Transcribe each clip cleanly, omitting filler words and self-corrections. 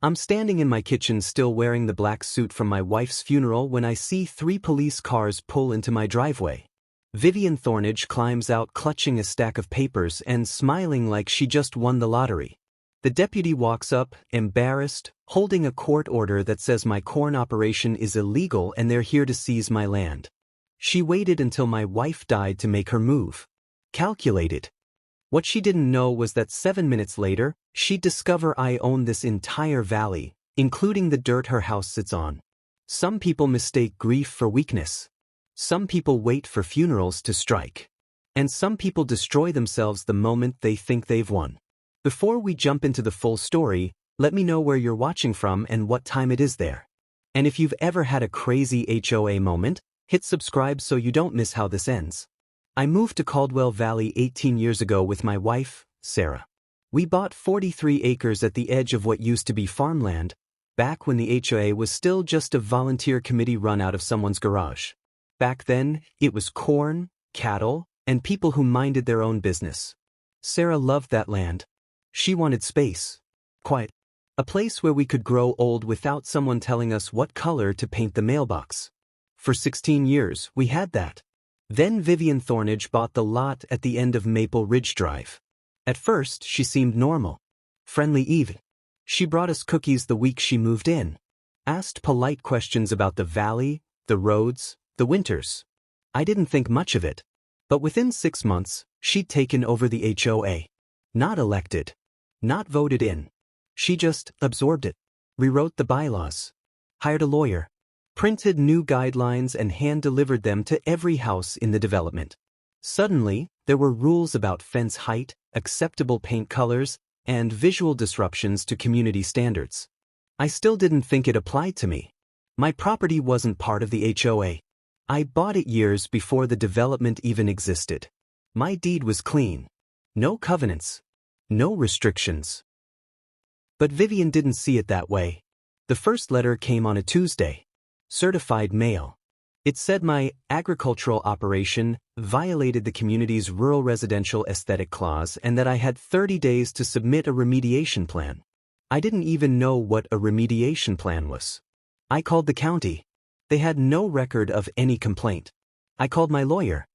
I'm standing in my kitchen still wearing the black suit from my wife's funeral when I see 3 police cars pull into my driveway. Vivian Thornage climbs out clutching a stack of papers and smiling like she just won the lottery. The deputy walks up, embarrassed, holding a court order that says my corn operation is illegal and they're here to seize my land. She waited until my wife died to make her move. Calculated. What she didn't know was that 7 minutes later, she'd discover I own this entire valley, including the dirt her house sits on. Some people mistake grief for weakness. Some people wait for funerals to strike. And some people destroy themselves the moment they think they've won. Before we jump into the full story, let me know where you're watching from and what time it is there. And if you've ever had a crazy HOA moment, hit subscribe so you don't miss how this ends. I moved to Caldwell Valley 18 years ago with my wife, Sarah. We bought 43 acres at the edge of what used to be farmland, back when the HOA was still just a volunteer committee run out of someone's garage. Back then, it was corn, cattle, and people who minded their own business. Sarah loved that land. She wanted space. Quiet. A place where we could grow old without someone telling us what color to paint the mailbox. For 16 years, we had that. Then Vivian Thornage bought the lot at the end of Maple Ridge Drive. At first, she seemed normal. Friendly even. She brought us cookies the week she moved in. Asked polite questions about the valley, the roads, the winters. I didn't think much of it. But within 6 months, she'd taken over the HOA. Not elected. Not voted in. She just absorbed it. Rewrote the bylaws. Hired a lawyer. Printed new guidelines and hand-delivered them to every house in the development. Suddenly, there were rules about fence height, acceptable paint colors, and visual disruptions to community standards. I still didn't think it applied to me. My property wasn't part of the HOA. I bought it years before the development even existed. My deed was clean. No covenants. No restrictions. But Vivian didn't see it that way. The first letter came on a Tuesday. Certified mail. It said my agricultural operation violated the community's rural residential aesthetic clause and that I had 30 days to submit a remediation plan. I didn't even know what a remediation plan was. I called the county. They had no record of any complaint. I called my lawyer.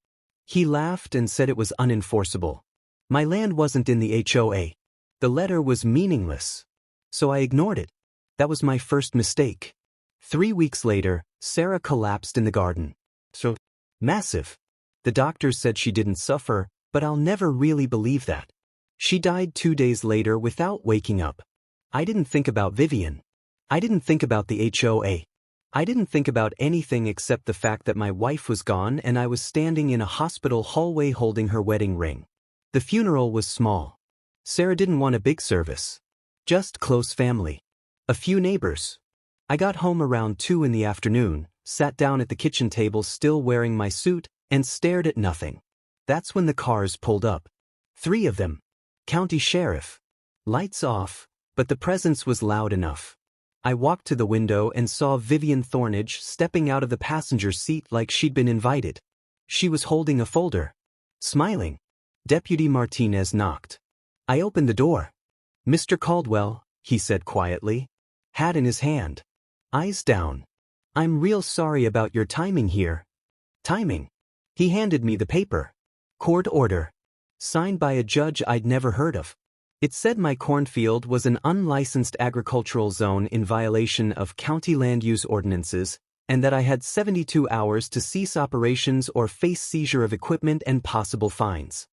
He laughed and said it was unenforceable. My land wasn't in the HOA. The letter was meaningless. So I ignored it. That was my first mistake. 3 weeks later, Sarah collapsed in the garden. So massive. The doctors said she didn't suffer, but I'll never really believe that. She died 2 days later without waking up. I didn't think about Vivian. I didn't think about the HOA. I didn't think about anything except the fact that my wife was gone and I was standing in a hospital hallway holding her wedding ring. The funeral was small. Sarah didn't want a big service. Just close family. A few neighbors. I got home around 2 in the afternoon, sat down at the kitchen table still wearing my suit, and stared at nothing. That's when the cars pulled up. 3 of them. County sheriff. Lights off, but the presence was loud enough. I walked to the window and saw Vivian Thornage stepping out of the passenger seat like she'd been invited. She was holding a folder. Smiling. Deputy Martinez knocked. I opened the door. "Mr. Caldwell," he said quietly. Hat in his hand. Eyes down. "I'm real sorry about your timing here." Timing? He handed me the paper. Court order. Signed by a judge I'd never heard of. It said my cornfield was an unlicensed agricultural zone in violation of county land use ordinances, and that I had 72 hours to cease operations or face seizure of equipment and possible fines.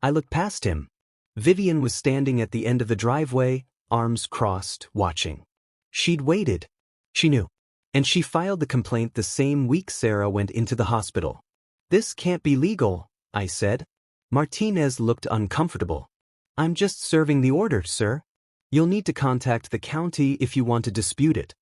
I looked past him. Vivian was standing at the end of the driveway, arms crossed, watching. She'd waited. She knew. And she filed the complaint the same week Sarah went into the hospital. "This can't be legal," I said. Martinez looked uncomfortable. "I'm just serving the order, sir. You'll need to contact the county if you want to dispute it."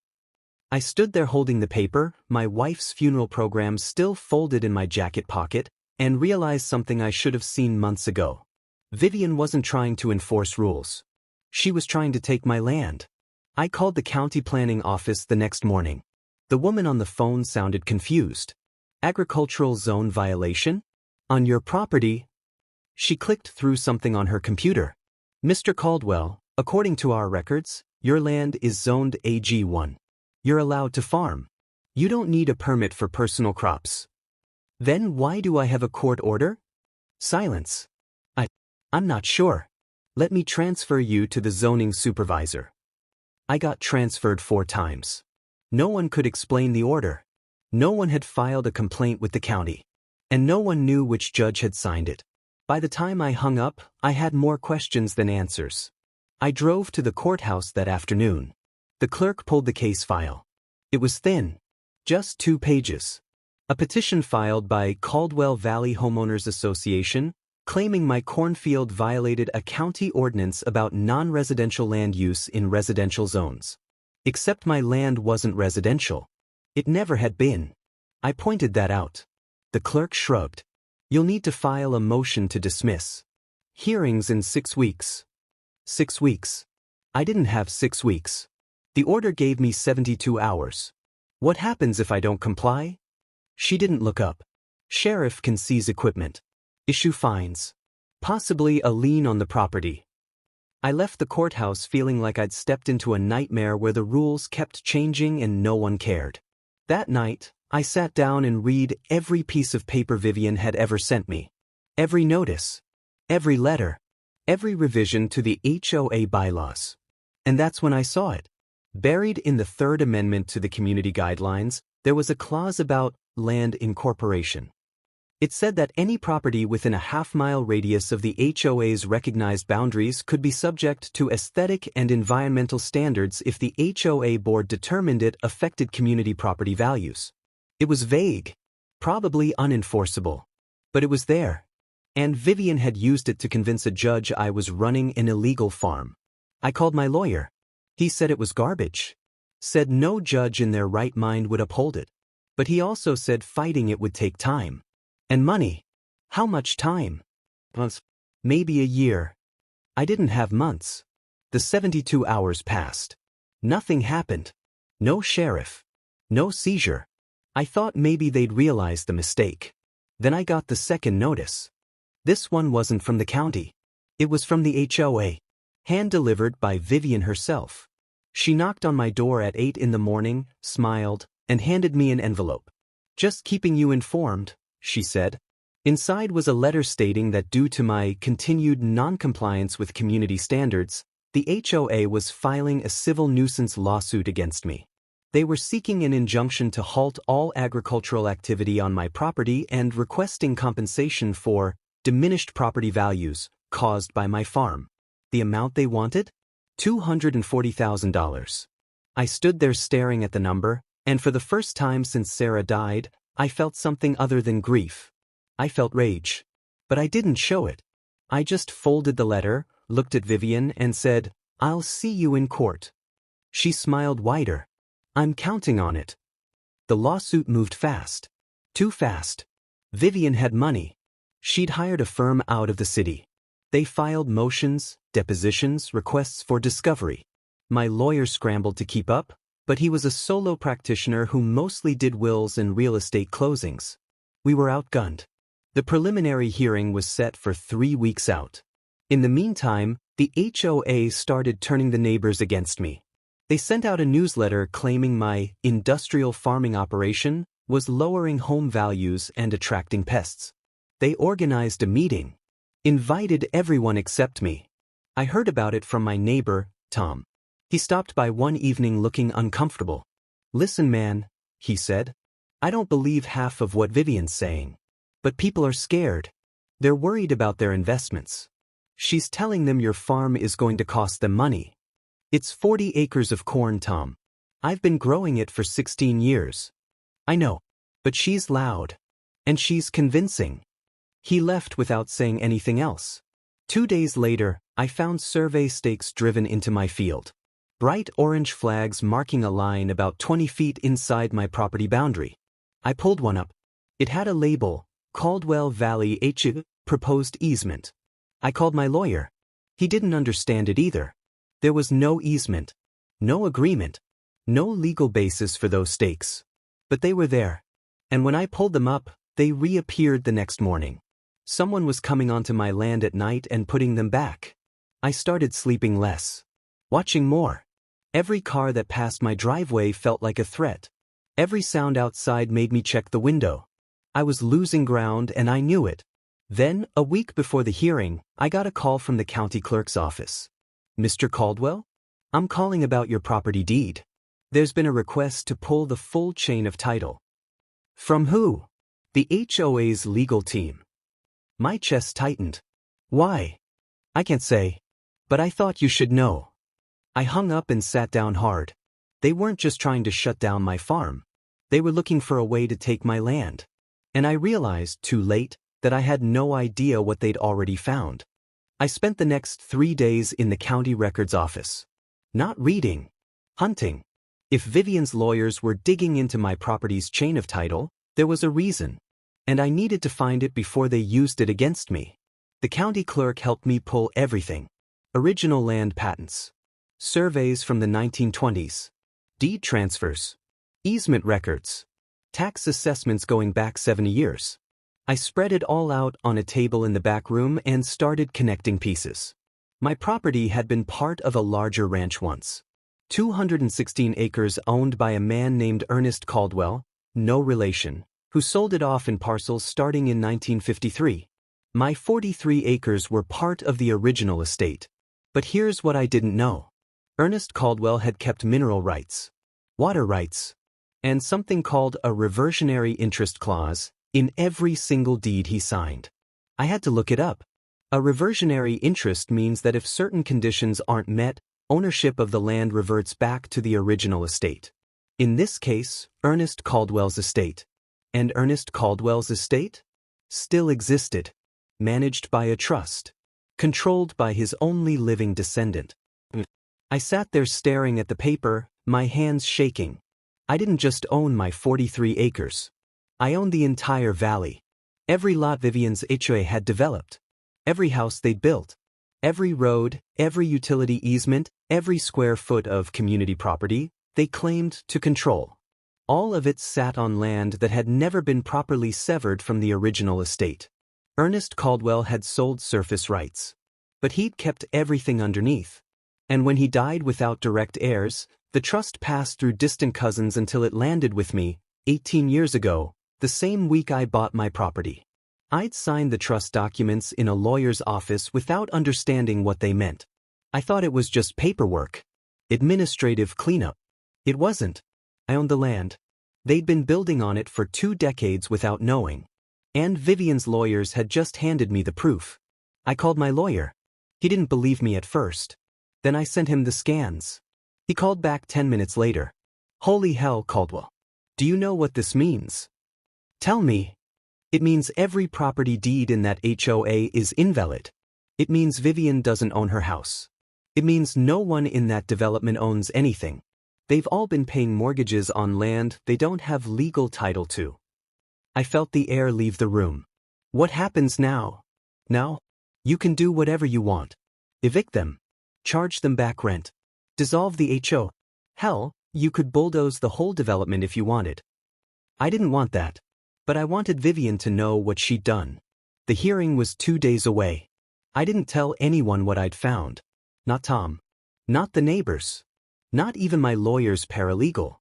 I stood there holding the paper, my wife's funeral program still folded in my jacket pocket, and realized something I should have seen months ago. Vivian wasn't trying to enforce rules. She was trying to take my land. I called the county planning office the next morning. The woman on the phone sounded confused. "Agricultural zone violation? On your property?" She clicked through something on her computer. "Mr. Caldwell, according to our records, Your land is zoned AG1. You're allowed to farm. You don't need a permit for personal crops. Then why do I have a court order? Silence. I'm not sure. Let me transfer you to the zoning supervisor. I got transferred 4 times. No one could explain the order. No one had filed a complaint with the county. And no one knew which judge had signed it. By the time I hung up, I had more questions than answers. I drove to the courthouse that afternoon. The clerk pulled the case file. It was thin. Just 2 pages. A petition filed by Caldwell Valley Homeowners Association, claiming my cornfield violated a county ordinance about non-residential land use in residential zones. Except my land wasn't residential. It never had been. I pointed that out. The clerk shrugged. You'll need to file a motion to dismiss. Hearings in 6 weeks. 6 weeks. I didn't have 6 weeks. The order gave me 72 hours. What happens if I don't comply? She didn't look up. Sheriff can seize equipment. Issue fines. Possibly a lien on the property. I left the courthouse feeling like I'd stepped into a nightmare where the rules kept changing and no one cared. That night, I sat down and read every piece of paper Vivian had ever sent me. Every notice. Every letter. Every revision to the HOA bylaws. And that's when I saw it. Buried in the Third Amendment to the Community Guidelines, there was a clause about land incorporation. It said that any property within a half-mile radius of the HOA's recognized boundaries could be subject to aesthetic and environmental standards if the HOA board determined it affected community property values. It was vague, probably unenforceable, but it was there. And Vivian had used it to convince a judge I was running an illegal farm. I called my lawyer. He said it was garbage. Said no judge in their right mind would uphold it. But he also said fighting it would take time. And money. How much time? Months. Maybe a year. I didn't have months. The 72 hours passed. Nothing happened. No sheriff. No seizure. I thought maybe they'd realized the mistake. Then I got the second notice. This one wasn't from the county. It was from the HOA. Hand-delivered by Vivian herself. She knocked on my door at 8 in the morning, smiled, and handed me an envelope. Just keeping you informed, she said. Inside was a letter stating that due to my continued non-compliance with community standards, the HOA was filing a civil nuisance lawsuit against me. They were seeking an injunction to halt all agricultural activity on my property and requesting compensation for diminished property values caused by my farm. The amount they wanted? $240,000. I stood there staring at the number, and for the first time since Sarah died, I felt something other than grief. I felt rage. But I didn't show it. I just folded the letter, looked at Vivian, and said, "I'll see you in court." She smiled wider. "I'm counting on it." The lawsuit moved fast. Too fast. Vivian had money. She'd hired a firm out of the city. They filed motions, depositions, requests for discovery. My lawyer scrambled to keep up, but he was a solo practitioner who mostly did wills and real estate closings. We were outgunned. The preliminary hearing was set for 3 weeks out. In the meantime, the HOA started turning the neighbors against me. They sent out a newsletter claiming my industrial farming operation was lowering home values and attracting pests. They organized a meeting. Invited everyone except me. I heard about it from my neighbor, Tom. He stopped by one evening looking uncomfortable. "Listen, man," he said. "I don't believe half of what Vivian's saying. But people are scared. They're worried about their investments. She's telling them your farm is going to cost them money. It's 40 acres of corn, Tom. I've been growing it for 16 years. I know. But she's loud. And she's convincing." He left without saying anything else. 2 days later, I found survey stakes driven into my field. Bright orange flags marking a line about 20 feet inside my property boundary. I pulled one up. It had a label, Caldwell Valley HOA, proposed easement. I called my lawyer. He didn't understand it either. There was no easement, no agreement, no legal basis for those stakes. But they were there. And when I pulled them up, they reappeared the next morning. Someone was coming onto my land at night and putting them back. I started sleeping less. Watching more. Every car that passed my driveway felt like a threat. Every sound outside made me check the window. I was losing ground and I knew it. Then, a week before the hearing, I got a call from the county clerk's office. "Mr. Caldwell? I'm calling about your property deed. There's been a request to pull the full chain of title." "From who?" "The HOA's legal team." My chest tightened. "Why?" "I can't say. But I thought you should know." I hung up and sat down hard. They weren't just trying to shut down my farm. They were looking for a way to take my land. And I realized, too late, that I had no idea what they'd already found. I spent the next 3 days in the county records office. Not reading. Hunting. If Vivian's lawyers were digging into my property's chain of title, there was a reason. And I needed to find it before they used it against me. The county clerk helped me pull everything. Original land patents. Surveys from the 1920s. Deed transfers. Easement records. Tax assessments going back 70 years. I spread it all out on a table in the back room and started connecting pieces. My property had been part of a larger ranch once. 216 acres owned by a man named Ernest Caldwell, no relation, who sold it off in parcels starting in 1953. My 43 acres were part of the original estate. But here's what I didn't know. Ernest Caldwell had kept mineral rights, water rights, and something called a reversionary interest clause in every single deed he signed. I had to look it up. A reversionary interest means that if certain conditions aren't met, ownership of the land reverts back to the original estate. In this case, Ernest Caldwell's estate. And Ernest Caldwell's estate still existed, managed by a trust, controlled by his only living descendant. I sat there staring at the paper, my hands shaking. I didn't just own my 43 acres. I owned the entire valley. Every lot Vivian's HOA had developed. Every house they'd built. Every road, every utility easement, every square foot of community property they claimed to control. All of it sat on land that had never been properly severed from the original estate. Ernest Caldwell had sold surface rights. But he'd kept everything underneath. And when he died without direct heirs, the trust passed through distant cousins until it landed with me, 18 years ago, the same week I bought my property. I'd signed the trust documents in a lawyer's office without understanding what they meant. I thought it was just paperwork. Administrative cleanup. It wasn't. I owned the land. They'd been building on it for 2 decades without knowing. And Vivian's lawyers had just handed me the proof. I called my lawyer. He didn't believe me at first. Then I sent him the scans. He called back 10 minutes later. "Holy hell, Caldwell. Do you know what this means?" "Tell me." "It means every property deed in that HOA is invalid. It means Vivian doesn't own her house. It means no one in that development owns anything. They've all been paying mortgages on land they don't have legal title to." I felt the air leave the room. "What happens now?" "Now? You can do whatever you want. Evict them. Charge them back rent. Dissolve the HO. Hell, you could bulldoze the whole development if you wanted." I didn't want that. But I wanted Vivian to know what she'd done. The hearing was 2 days away. I didn't tell anyone what I'd found. Not Tom. Not the neighbors. Not even my lawyer's paralegal.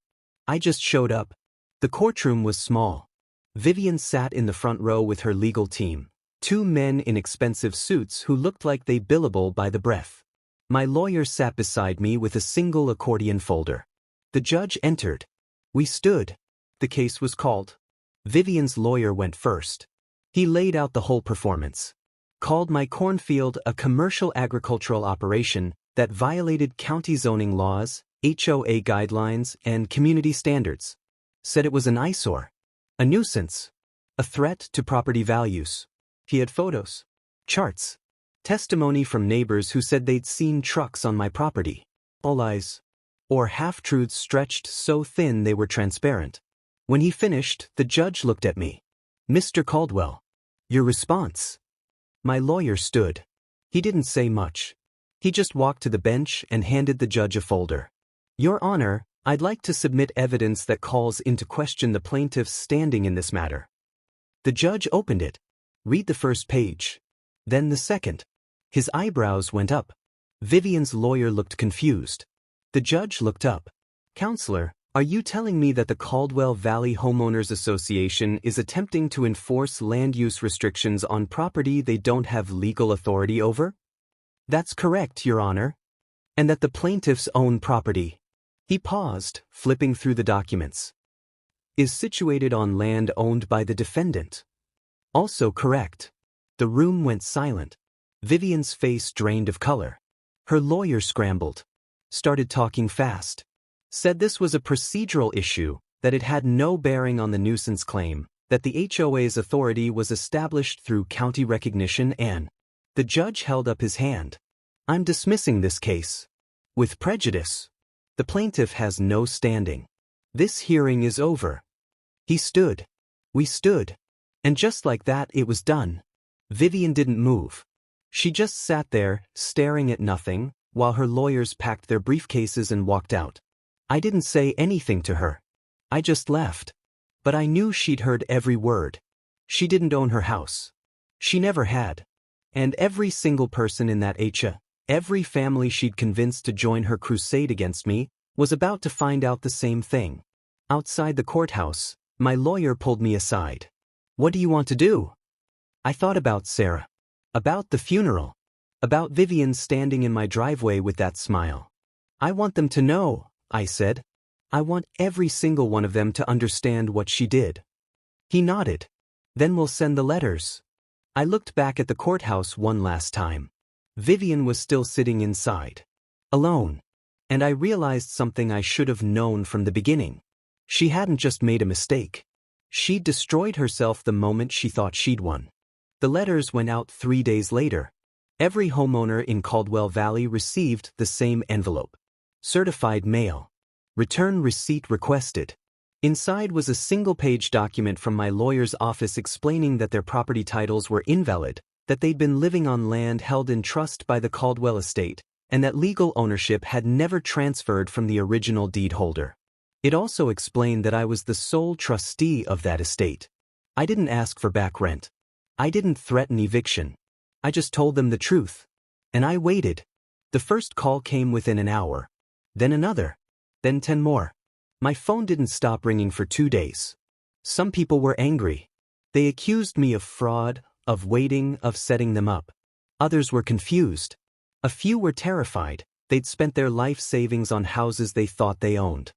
I just showed up. The courtroom was small. Vivian sat in the front row with her legal team. 2 men in expensive suits who looked like they billable by the breath. My lawyer sat beside me with a single accordion folder. The judge entered. We stood. The case was called. Vivian's lawyer went first. He laid out the whole performance. Called my cornfield a commercial agricultural operation that violated county zoning laws, HOA guidelines, and community standards. Said it was an eyesore. A nuisance. A threat to property values. He had photos. Charts. Testimony from neighbors who said they'd seen trucks on my property. All lies. Or half-truths stretched so thin they were transparent. When he finished, the judge looked at me. "Mr. Caldwell, your response." My lawyer stood. He didn't say much. He just walked to the bench and handed the judge a folder. "Your Honor, I'd like to submit evidence that calls into question the plaintiff's standing in this matter." The judge opened it. "Read the first page." Then the second. His eyebrows went up. Vivian's lawyer looked confused. The judge looked up. Counselor, are you telling me that the Caldwell Valley Homeowners Association is attempting to enforce land use restrictions on property they don't have legal authority over? That's correct, Your Honor. And that the plaintiff's own property, he paused, flipping through the documents, is situated on land owned by the defendant. Also correct. The room went silent. Vivian's face drained of color. Her lawyer scrambled, started talking fast, said this was a procedural issue, that it had no bearing on the nuisance claim, that the HOA's authority was established through county recognition and the judge held up his hand. I'm dismissing this case. With prejudice. The plaintiff has no standing. This hearing is over. He stood. We stood. And just like that it was done. Vivian didn't move. She just sat there, staring at nothing, while her lawyers packed their briefcases and walked out. I didn't say anything to her. I just left. But I knew she'd heard every word. She didn't own her house. She never had. And every single person in that HOA, every family she'd convinced to join her crusade against me, was about to find out the same thing. Outside the courthouse, my lawyer pulled me aside. What do you want to do? I thought about Sarah. About the funeral. About Vivian standing in my driveway with that smile. I want them to know, I said. I want every single one of them to understand what she did. He nodded. Then we'll send the letters. I looked back at the courthouse one last time. Vivian was still sitting inside. Alone. And I realized something I should have known from the beginning. She hadn't just made a mistake. She'd destroyed herself the moment she thought she'd won. The letters went out 3 days later. Every homeowner in Caldwell Valley received the same envelope. Certified mail. Return receipt requested. Inside was a single-page document from my lawyer's office explaining that their property titles were invalid, that they'd been living on land held in trust by the Caldwell estate, and that legal ownership had never transferred from the original deed holder. It also explained that I was the sole trustee of that estate. I didn't ask for back rent. I didn't threaten eviction. I just told them the truth. And I waited. The first call came within an hour. Then another. Then 10 more. My phone didn't stop ringing for 2 days. Some people were angry. They accused me of fraud, of waiting, of setting them up. Others were confused. A few were terrified. They'd spent their life savings on houses they thought they owned.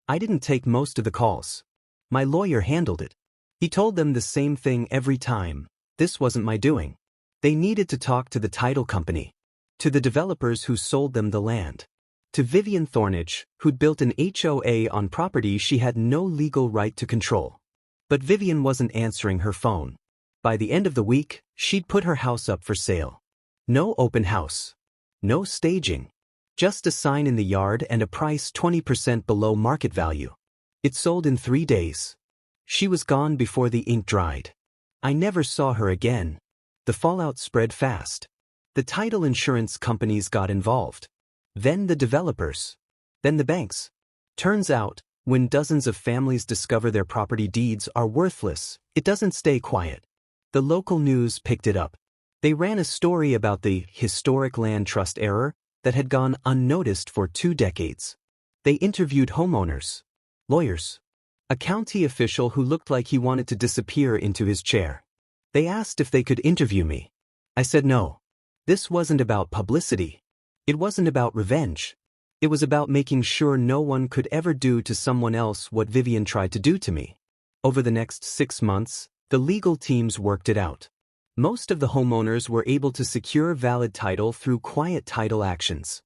I didn't take most of the calls. My lawyer handled it. He told them the same thing every time. This wasn't my doing. They needed to talk to the title company. To the developers who sold them the land. To Vivian Thornage, who'd built an HOA on property she had no legal right to control. But Vivian wasn't answering her phone. By the end of the week, she'd put her house up for sale. No open house. No staging. Just a sign in the yard and a price 20% below market value. It sold in 3 days. She was gone before the ink dried. I never saw her again. The fallout spread fast. The title insurance companies got involved. Then the developers. Then the banks. Turns out, when dozens of families discover their property deeds are worthless, it doesn't stay quiet. The local news picked it up. They ran a story about the historic land trust error that had gone unnoticed for 2 decades. They interviewed homeowners, lawyers, a county official who looked like he wanted to disappear into his chair. They asked if they could interview me. I said no. This wasn't about publicity. It wasn't about revenge. It was about making sure no one could ever do to someone else what Vivian tried to do to me. Over the next 6 months, the legal teams worked it out. Most of the homeowners were able to secure valid title through quiet title actions.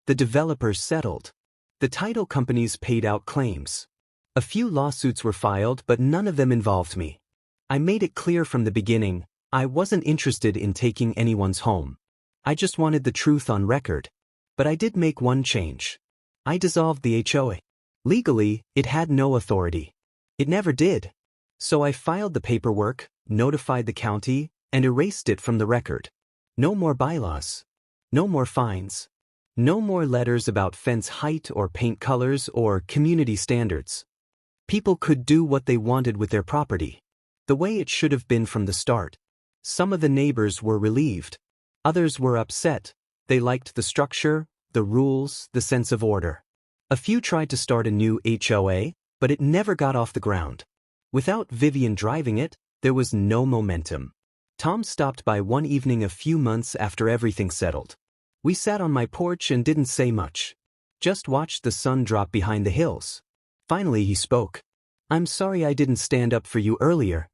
The developers settled. The title companies paid out claims. A few lawsuits were filed, but none of them involved me. I made it clear from the beginning, I wasn't interested in taking anyone's home. I just wanted the truth on record. But I did make one change. I dissolved the HOA. Legally, it had no authority. It never did. So I filed the paperwork, notified the county, and erased it from the record. No more bylaws. No more fines. No more letters about fence height or paint colors or community standards. People could do what they wanted with their property. The way it should have been from the start. Some of the neighbors were relieved. Others were upset. They liked the structure, the rules, the sense of order. A few tried to start a new HOA, but it never got off the ground. Without Vivian driving it, there was no momentum. Tom stopped by one evening a few months after everything settled. We sat on my porch and didn't say much. Just watched the sun drop behind the hills. Finally he spoke. "I'm sorry I didn't stand up for you earlier."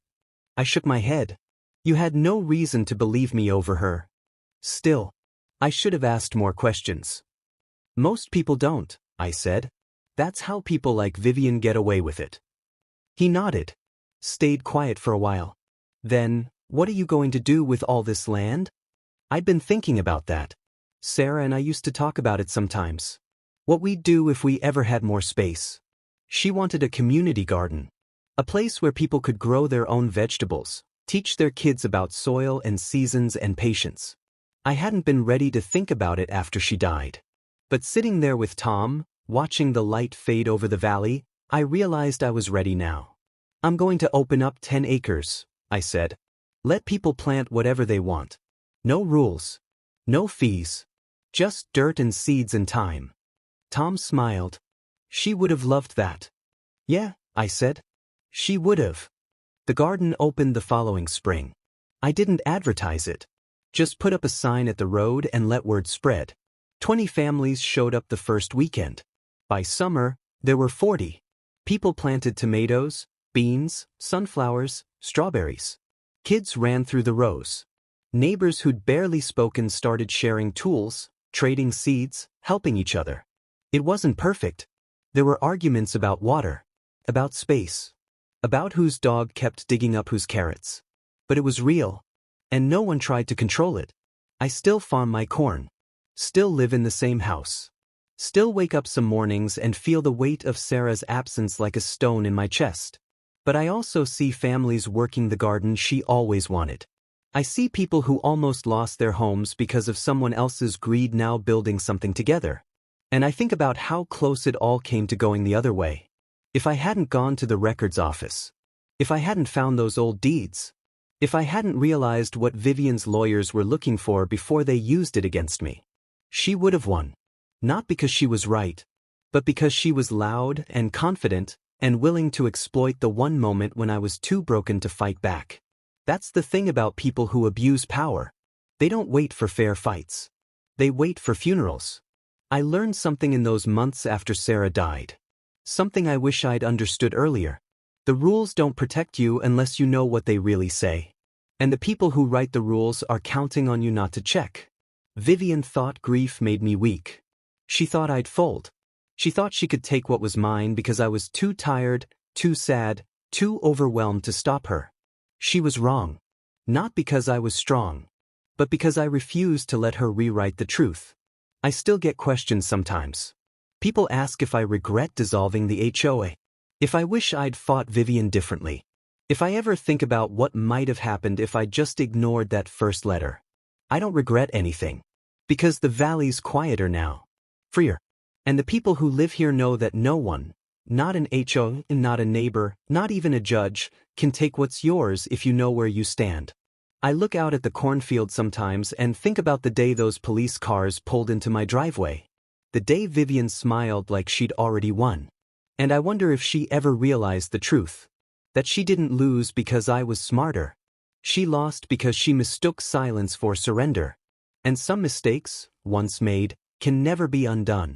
I shook my head. "You had no reason to believe me over her." "Still, I should have asked more questions." "Most people don't," I said. "That's how people like Vivian get away with it." He nodded. Stayed quiet for a while. Then, "What are you going to do with all this land?" I'd been thinking about that. Sarah and I used to talk about it sometimes. What we'd do if we ever had more space. She wanted a community garden. A place where people could grow their own vegetables, teach their kids about soil and seasons and patience. I hadn't been ready to think about it after she died. But sitting there with Tom, watching the light fade over the valley, I realized I was ready now. "I'm going to open up 10 acres, I said. "Let people plant whatever they want. No rules. No fees. Just dirt and seeds and time." Tom smiled. "She would have loved that." "Yeah," I said. "She would have." The garden opened the following spring. I didn't advertise it. Just put up a sign at the road and let word spread. 20 families showed up the first weekend. By summer, there were 40. People planted tomatoes, beans, sunflowers, strawberries. Kids ran through the rows. Neighbors who'd barely spoken started sharing tools, trading seeds, helping each other. It wasn't perfect. There were arguments about water, about space, about whose dog kept digging up whose carrots. But it was real, and no one tried to control it. I still farm my corn. Still live in the same house. Still wake up some mornings and feel the weight of Sarah's absence like a stone in my chest. But I also see families working the garden she always wanted. I see people who almost lost their homes because of someone else's greed now building something together. And I think about how close it all came to going the other way. If I hadn't gone to the records office. If I hadn't found those old deeds. If I hadn't realized what Vivian's lawyers were looking for before they used it against me. She would have won. Not because she was right, but because she was loud and confident and willing to exploit the one moment when I was too broken to fight back. That's the thing about people who abuse power. They don't wait for fair fights. They wait for funerals. I learned something in those months after Sarah died. Something I wish I'd understood earlier. The rules don't protect you unless you know what they really say. And the people who write the rules are counting on you not to check. Vivian thought grief made me weak. She thought I'd fold. She thought she could take what was mine because I was too tired, too sad, too overwhelmed to stop her. She was wrong. Not because I was strong, but because I refused to let her rewrite the truth. I still get questions sometimes. People ask if I regret dissolving the HOA. If I wish I'd fought Vivian differently. If I ever think about what might have happened if I just ignored that first letter. I don't regret anything. Because the valley's quieter now. Freer. And the people who live here know that no one, not an HOA, not a neighbor, not even a judge, can take what's yours if you know where you stand. I look out at the cornfield sometimes and think about the day those police cars pulled into my driveway. The day Vivian smiled like she'd already won. And I wonder if she ever realized the truth. That she didn't lose because I was smarter. She lost because she mistook silence for surrender. And some mistakes, once made, can never be undone.